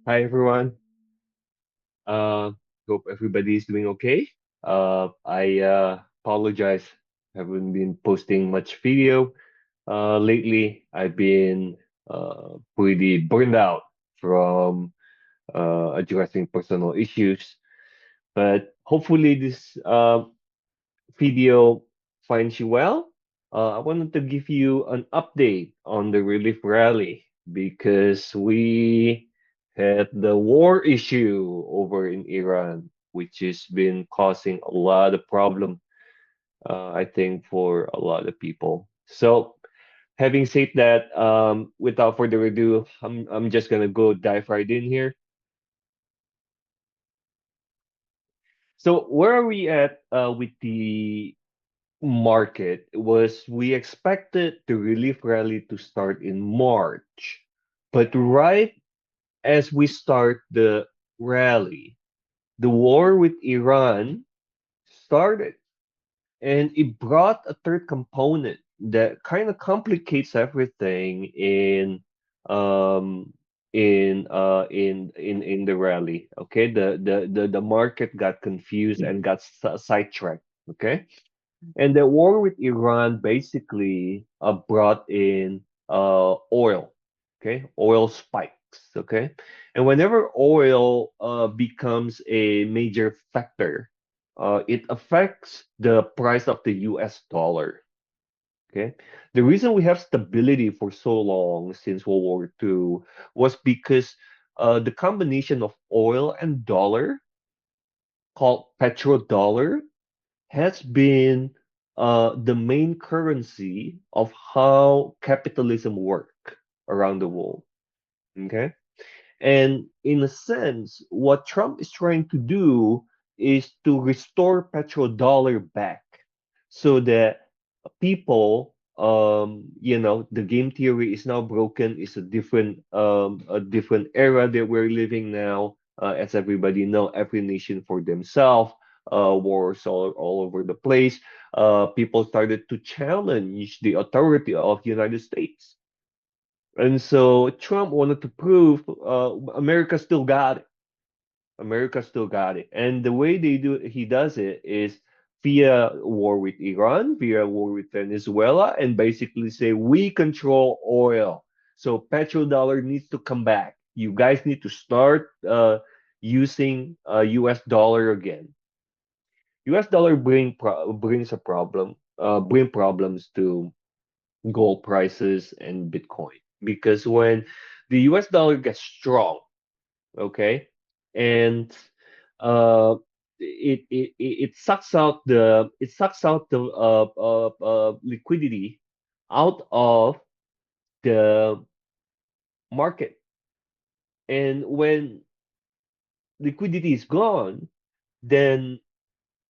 Hi everyone. Uh, Hope everybody's doing okay. I apologize. Haven't been posting much video lately. I've been pretty burned out from addressing personal issues. But hopefully this video finds you well. I wanted to give you an update on the relief rally because we had the war issue over in Iran, which has been causing a lot of problem, I think, for a lot of people. So, having said that, without further ado, I'm just gonna go dive right in here. So, where are we at with the market was we expected the relief rally to start in March. But right as we start the rally, the war with Iran started. And it brought a third component that kind of complicates everything um in the rally. Okay, the market got confused and got sidetracked. Okay, and the war with Iran basically brought in oil, okay? Oil spikes, okay? And whenever oil becomes a major factor, it affects the price of the US dollar, okay? The reason we have stability for so long since World War II was because the combination of oil and dollar, called petrodollar, has been the main currency of how capitalism work around the world. Okay, and in a sense, what Trump is trying to do is to restore petrodollar back, so that people, the game theory is now broken. It's a different era that we're living now. As everybody know, every nation for themselves. Wars all over the place. People started to challenge the authority of the United States, and so Trump wanted to prove America still got it. America still got it. And the way he does it is via war with Iran, via war with Venezuela, and basically say we control oil. So petrodollar needs to come back. You guys need to start using US dollar again. US dollar brings a problem, bring problems to gold prices and Bitcoin, because when the US dollar gets strong, okay, and uh it sucks out the liquidity out of the market, and when liquidity is gone, then,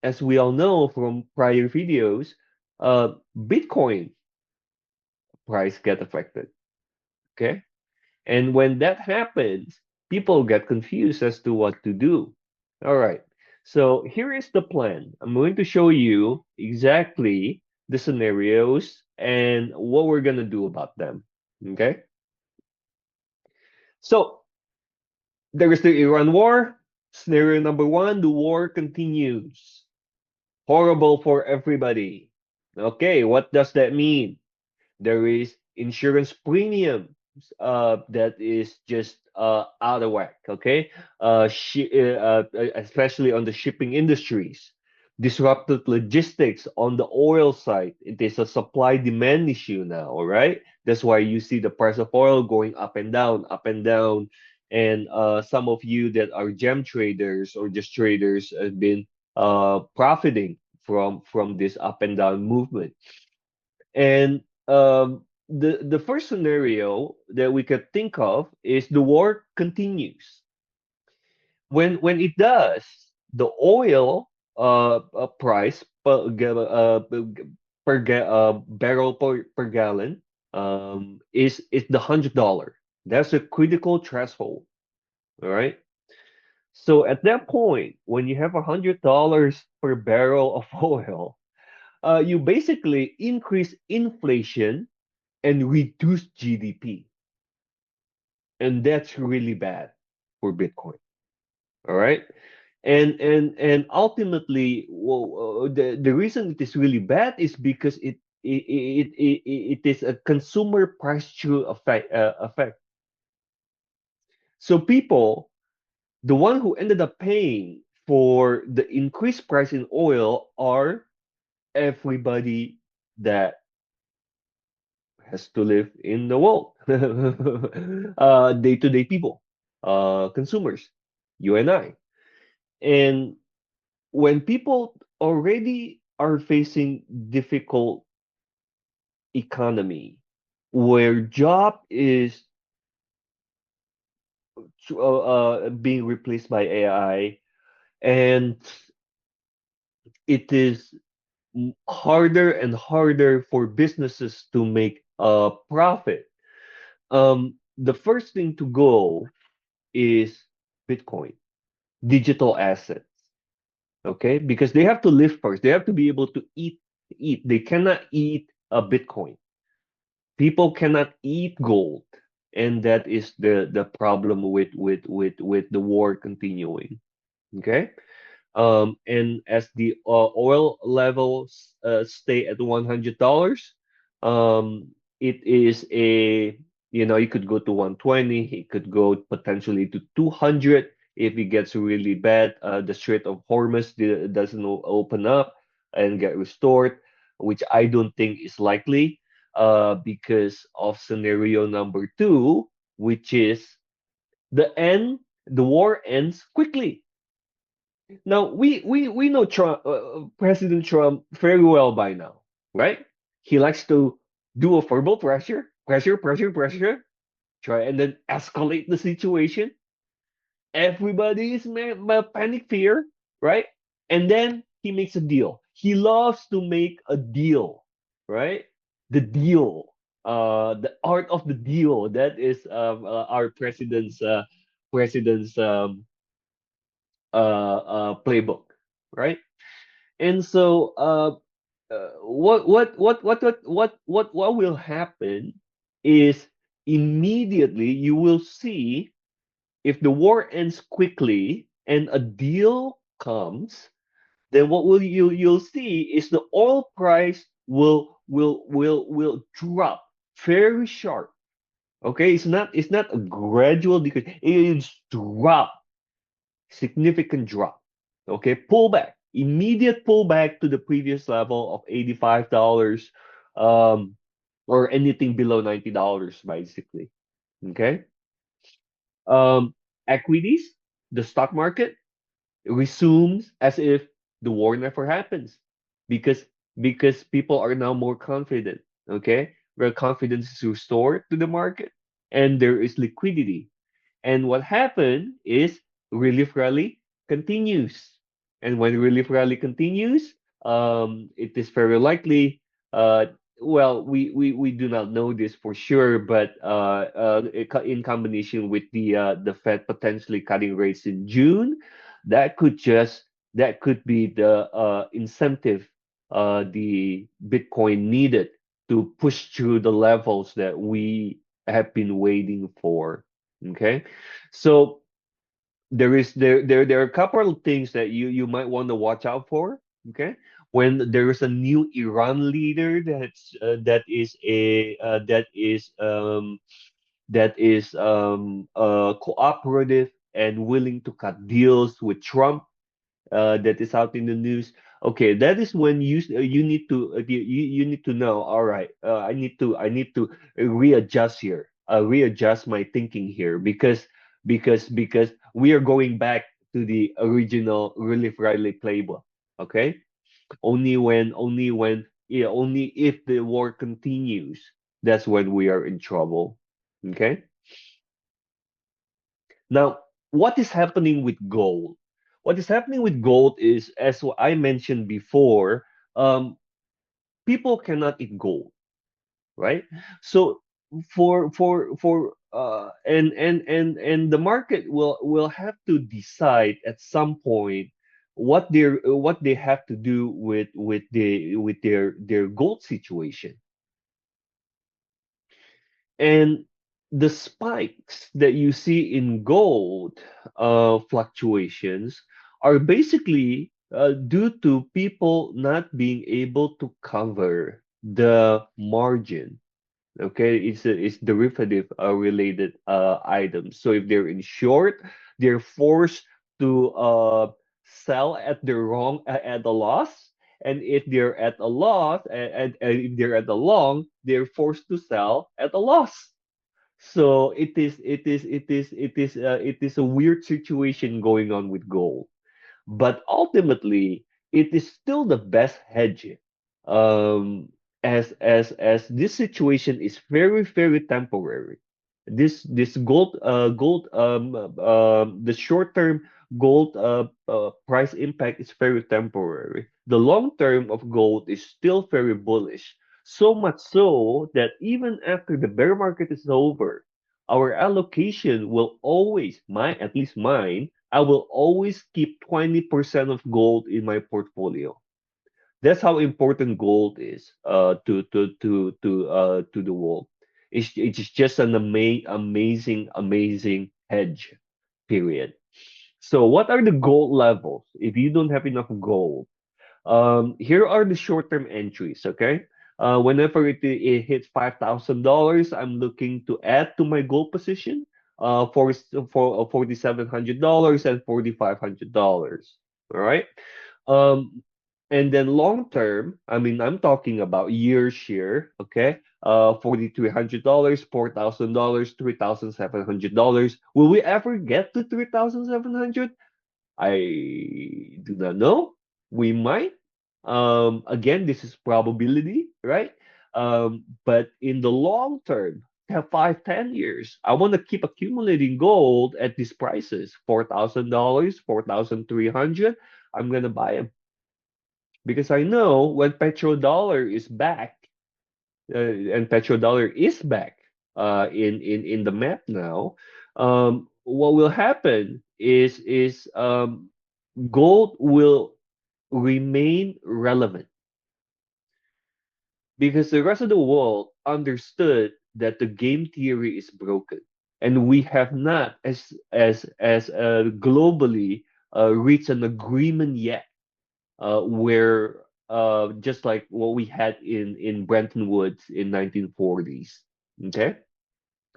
as we all know from prior videos, Bitcoin price get affected. Okay, and when that happens, people get confused as to what to do. All right. So here is the plan. I'm going to show you exactly the scenarios and what we're going to do about them. Okay. So there is the Iran war. Scenario number one, the war continues. Horrible for everybody. Okay. What does that mean? There is insurance premium that is just out of whack. Okay, especially on the shipping industries, disrupted logistics on the oil side. It is a supply demand issue now. All right, that's why you see the price of oil going up and down, up and down. And some of you that are gem traders or just traders have been profiting from this up and down movement. And the first scenario that we could think of is the war continues. When it does, the oil price barrel per gallon is the $100. That's a critical threshold. All right. So at that point, when you have $100 per barrel of oil, you basically increase inflation and reduce GDP. and that's really bad for Bitcoin. All right. And ultimately, well, the reason it is really bad is because it is a consumer price through effect. So people, the one who ended up paying for the increased price in oil are everybody that has to live in the world, day-to-day people, consumers, you and I. And when people already are facing difficult economy, where job is being replaced by AI, and it is harder and harder for businesses to make a profit. The first thing to go is Bitcoin, digital assets, okay? Because they have to live first. They have to be able to eat. They cannot eat a Bitcoin. People cannot eat gold, and that is the problem with the war continuing. Okay. And as the oil levels stay at $100, it is you could go to 120, it could go potentially to 200 if it gets really bad. The Strait of Hormuz doesn't open up and get restored, which I don't think is likely, because of scenario number two, which is the end, the war ends quickly. Now we know Trump, President Trump very well by now, right? He likes to do a verbal pressure, try and then escalate the situation. Everybody is panic fear, right? And then he makes a deal. He loves to make a deal, right? The deal, the art of the deal. That is our president's playbook, right? And so, what will happen is immediately you will see if the war ends quickly and a deal comes, then what will you'll see is the oil price will drop very sharp. Okay, it's not a gradual decrease. It's drop, significant drop. Okay, pullback, immediate pullback to the previous level of $85, um, or anything below $90, basically. Okay, um, equities, the stock market resumes as if the war never happens, because people are now more confident. Okay, where confidence is restored to the market, and there is liquidity. And what happened is relief rally continues. And when relief rally continues, it is very likely, uh, well, we do not know this for sure, but in combination with the Fed potentially cutting rates in June, that could be the incentive the Bitcoin needed to push through the levels that we have been waiting for. Okay, so there are a couple of things that you might want to watch out for. Okay, when there is a new Iran leader that is cooperative and willing to cut deals with Trump, that is out in the news. Okay, that is when you need to you need to know. All right, I need to readjust here. Readjust my thinking here, because we are going back to the original Relief Riley playbook. Okay, only if the war continues, that's when we are in trouble. Okay, now what is happening with gold? What is happening with gold is, as I mentioned before, um, people cannot eat gold, right? So and the market will have to decide at some point what they have to do with their gold situation. And the spikes that you see in gold fluctuations are basically due to people not being able to cover the margin. Okay, it's derivative related items. So if they're in short, they're forced to sell at the wrong at a loss, and if they're at a loss and if they're at a long, they're forced to sell at a loss. So it is a weird situation going on with gold. But ultimately, it is still the best hedge. As this situation is very, very temporary. This gold the short term gold price impact is very temporary. The long term of gold is still very bullish. So much so that even after the bear market is over, our allocation will always, mine, at least mine, I will always keep 20% of gold in my portfolio. That's how important gold is to the world. It's just an amazing hedge. Period. So what are the gold levels? If you don't have enough gold, here are the short-term entries, okay? Whenever it hits $5,000, I'm looking to add to my gold position for $4,700 and $4,500. All right. Um, and then long term, I mean, I'm talking about year share, okay? $4,300, $4,000, $3,700. Will we ever get to 3,700? I do not know. We might. Again, this is probability, right? But in the long term, have 5, 10 years, I want to keep accumulating gold at these prices, $4,000, 4,300. I'm gonna buy them because I know when petrodollar is back, and petrodollar is back in the map now. What will happen is gold will remain relevant because the rest of the world understood that the game theory is broken, and we have not, as globally, reached an agreement yet, where just like what we had in Bretton Woods in 1940s. Okay,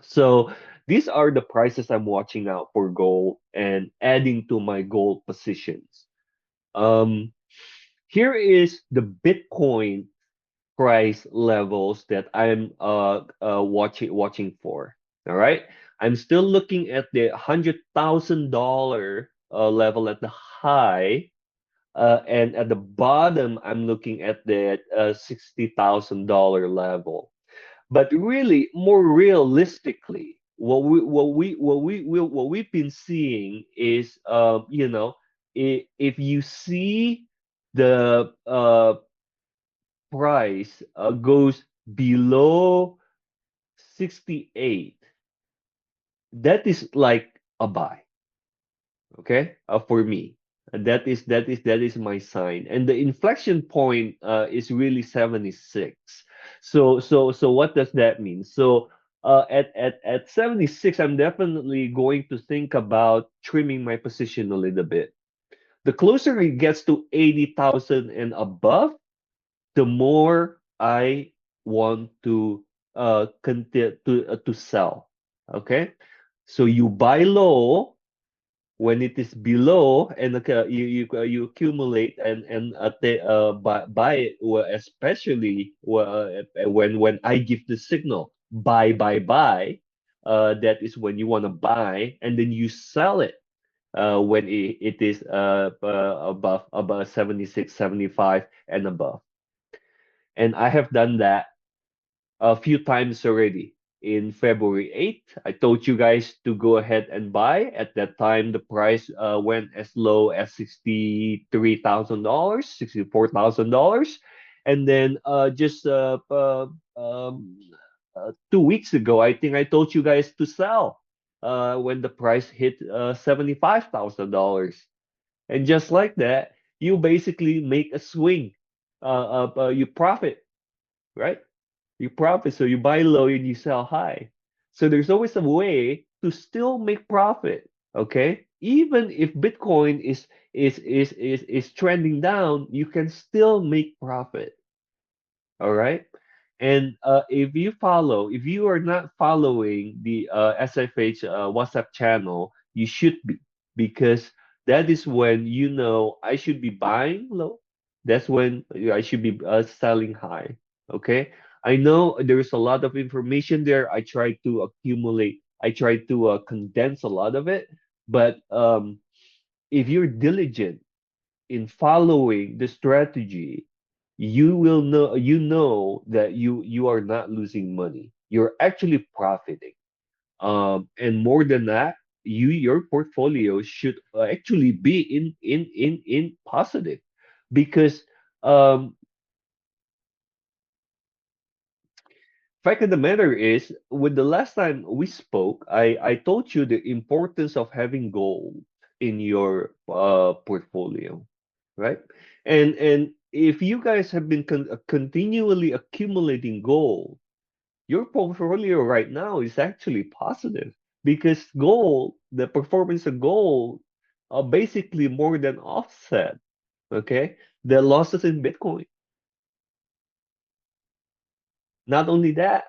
so these are the prices I'm watching out for gold and adding to my gold positions. Um, Here is the Bitcoin price levels that I'm watching for. All right. I'm still looking at the $100,000 level at the high, and at the bottom I'm looking at the $60,000 level. But really, more realistically, what we've been seeing is, if you see the price goes below 68, that is like a buy, okay? For me. That is my sign. And the inflection point is really 76. So what does that mean? So at 76, I'm definitely going to think about trimming my position a little bit. The closer it gets to 80,000 and above, the more I want to to sell. Okay, so you buy low when it is below, and you accumulate and buy it, well, especially when I give the signal buy. That is when you want to buy, and then you sell it when it is above 76, 75 and above. And I have done that a few times already. In February 8th, I told you guys to go ahead and buy. At that time, the price went as low as $63,000, $64,000. And then just 2 weeks ago, I think I told you guys to sell when the price hit $75,000. And just like that, you basically make a swing. You profit, right? You profit, so you buy low and you sell high. So there's always a way to still make profit. Okay, even if Bitcoin is trending down, you can still make profit. All right. And if you are not following the SFH WhatsApp channel, you should be, because that is when you know I should be buying low. That's when I should be selling high. Okay. I know there's a lot of information there. I try to condense a lot of it. But if you're diligent in following the strategy, you know that you are not losing money. You're actually profiting. And more than that, your portfolio should actually be in positive, because um fact of the matter is, with the last time we spoke, I told you the importance of having gold in your portfolio, right? And if you guys have been continually accumulating gold, your portfolio right now is actually positive, because gold, the performance of gold, basically more than offset, okay, the losses in Bitcoin. Not only that,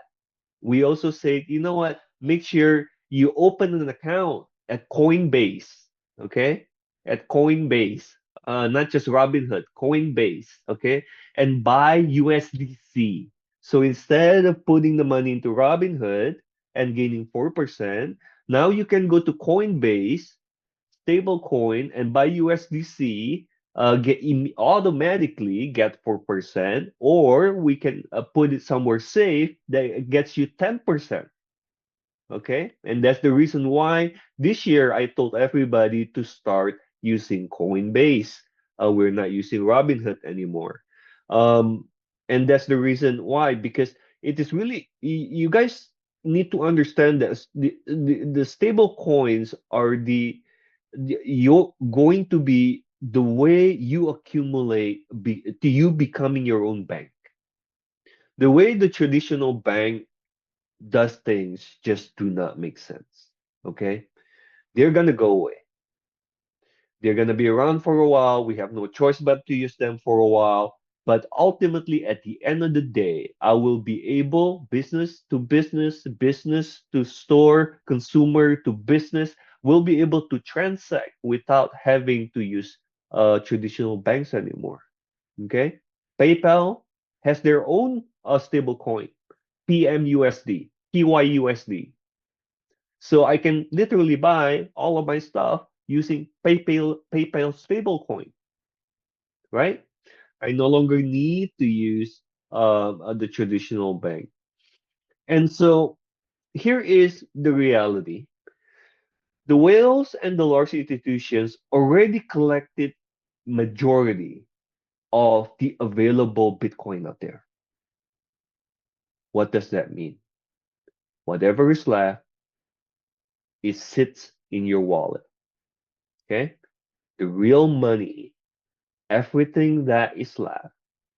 we also say, you know what? Make sure you open an account at Coinbase, okay? At Coinbase, not just Robinhood, Coinbase, okay? And buy USDC. So instead of putting the money into Robinhood and gaining 4%, now you can go to Coinbase, stablecoin, and buy USDC, automatically get 4%, or we can put it somewhere safe that gets you 10%. Okay. And that's the reason why this year I told everybody to start using Coinbase. We're not using Robinhood anymore. Um, and that's the reason why, because it is really, you guys need to understand that the stable coins are you're going to be the way you accumulate, to you becoming your own bank. The way the traditional bank does things just do not make sense. Okay? They're gonna go away. They're gonna be around for a while. We have no choice but to use them for a while. But ultimately, at the end of the day, I will be able, business to store, consumer to business, will be able to transact without having to use traditional banks anymore. Okay? PayPal has their own stable coin, PMUSD, PYUSD. So I can literally buy all of my stuff using PayPal stablecoin, right? I no longer need to use the traditional bank. And so here is the reality. The whales and the large institutions already collected majority of the available Bitcoin out there. What does that mean? Whatever is left, it sits in your wallet. Okay? The real money, everything that is left,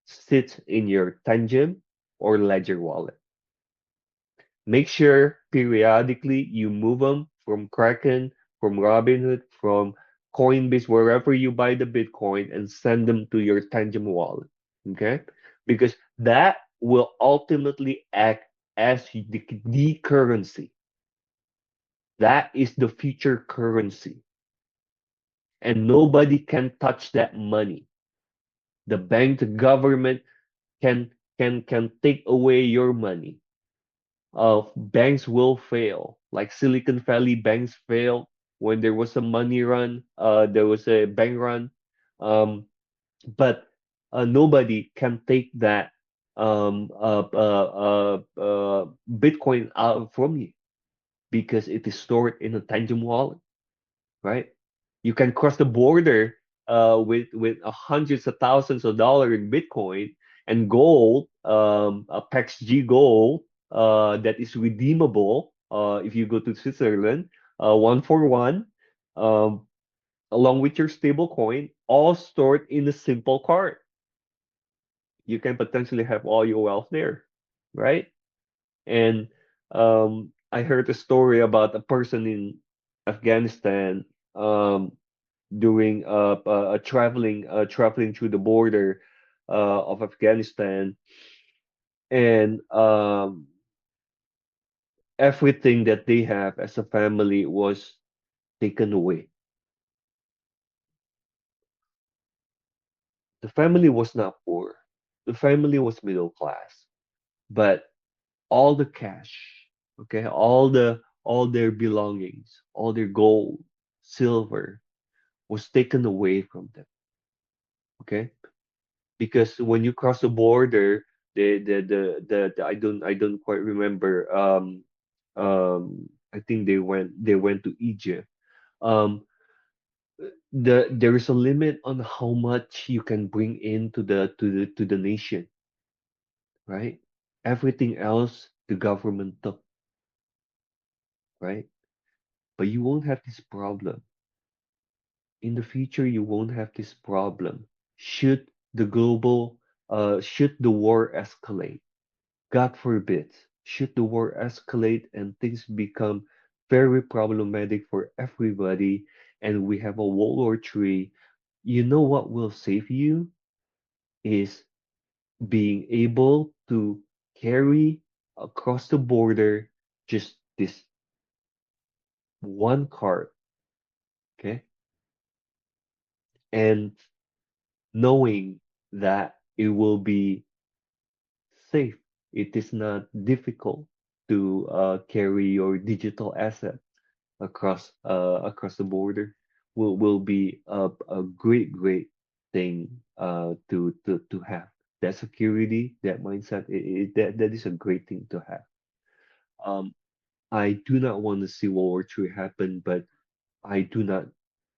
sits in your Tangent or Ledger wallet. Make sure periodically you move them from Kraken, from Robinhood, from Coinbase, wherever you buy the Bitcoin, and send them to your Tangent wallet. Okay? Because that will ultimately act as the currency. That is the future currency. And nobody can touch that money. The bank, the government can take away your money. Banks will fail. Like Silicon Valley banks failed when there was a money run. There was a bank run. Um, but nobody can take that Bitcoin out from you, because it is stored in a tangible wallet, right? You can cross the border with hundreds of thousands of dollars in Bitcoin and gold, a PEX G gold that is redeemable if you go to Switzerland, 1 for 1, um, along with your stable coin, all stored in a simple card. You can potentially have all your wealth there, right? And I heard a story about a person in Afghanistan um, doing traveling through the border of Afghanistan, and everything that they have as a family was taken away. The family was not poor. The family was middle class, but all the cash, okay, all their belongings, all their gold, silver was taken away from them, okay? Because when you cross the border, I don't quite remember. I think they went to Egypt. Um, there is a limit on how much you can bring into the nation, right? Everything else the government took, right? But you won't have this problem in the future. You won't have this problem should should the war escalate. God forbid, should the war escalate and things become very problematic for everybody, and we have a World War III, you know what will save you is being able to carry across the border just this one card, okay? And knowing that it will be safe. It is not difficult to carry your digital asset across the border. Will be a great thing to have. That security, that mindset, that is a great thing to have. Um, I do not want to see World War III happen, but I do not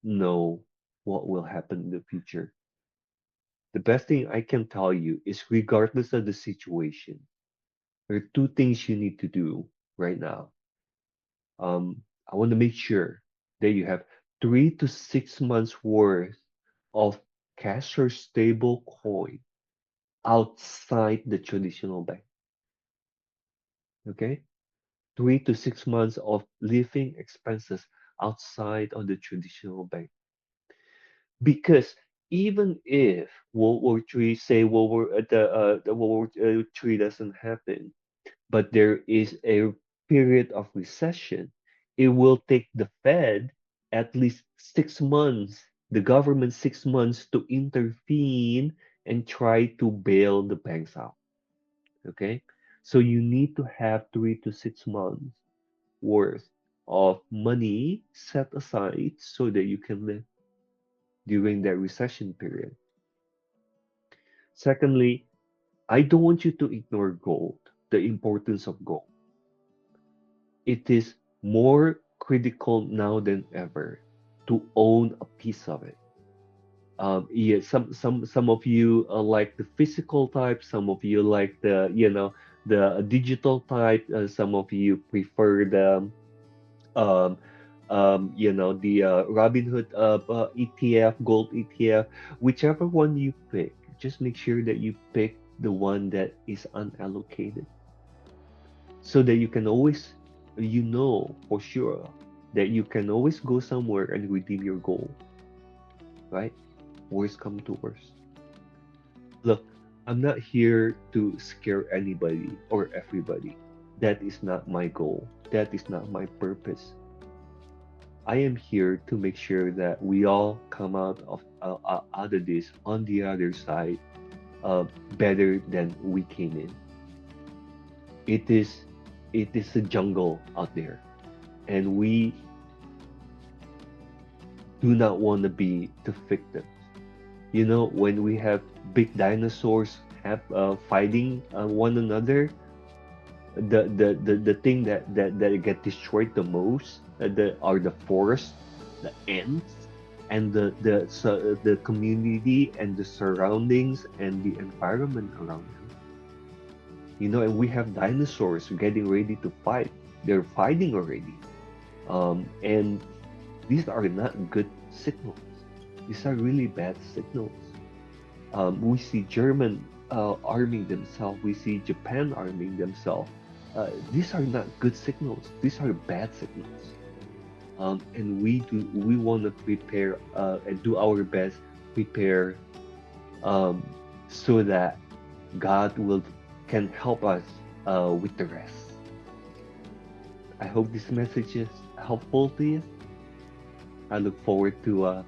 know what will happen in the future. The best thing I can tell you is, regardless of the situation, there are two things you need to do right now. I want to make sure that you have 3 to 6 months worth of cash or stable coin outside the traditional bank. Okay? 3 to 6 months of living expenses outside of the traditional bank. Because even if World War III, say the World War III doesn't happen, but there is a period of recession, it will take the Fed at least 6 months, the government 6 months to intervene and try to bail the banks out. Okay? So you need to have 3 to 6 months worth of money set aside so that you can live during that recession period. Secondly, I don't want you to ignore gold, the importance of gold. It is more critical now than ever to own a piece of it. Yeah, some of you like the physical type, some of you like the digital type, some of you prefer the um, the Robinhood ETF, gold ETF, whichever one you pick. Just make sure that you pick the one that is unallocated, so that you can always, for sure that you can always go somewhere and redeem your gold, right? Worst come to worst. Look, I'm not here to scare anybody or everybody. That is not my goal. That is not my purpose. I am here to make sure that we all come out of this on the other side better than we came in. It is it is a jungle out there, and we do not want to be the victims. You know, when we have big dinosaurs fighting one another, the thing that get destroyed the most are the forest, the ants, and the community and the surroundings and the environment around them. You know, and we have dinosaurs getting ready to fight. They're fighting already. And these are not good signals. These are really bad signals. We see German arming themselves. We see Japan arming themselves. these are not good signals. These are bad signals. And we want to prepare and do our best prepare um, so that God will can help us with the rest. I hope this message is helpful to you. I look forward to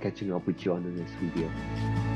catching up with you on the next video.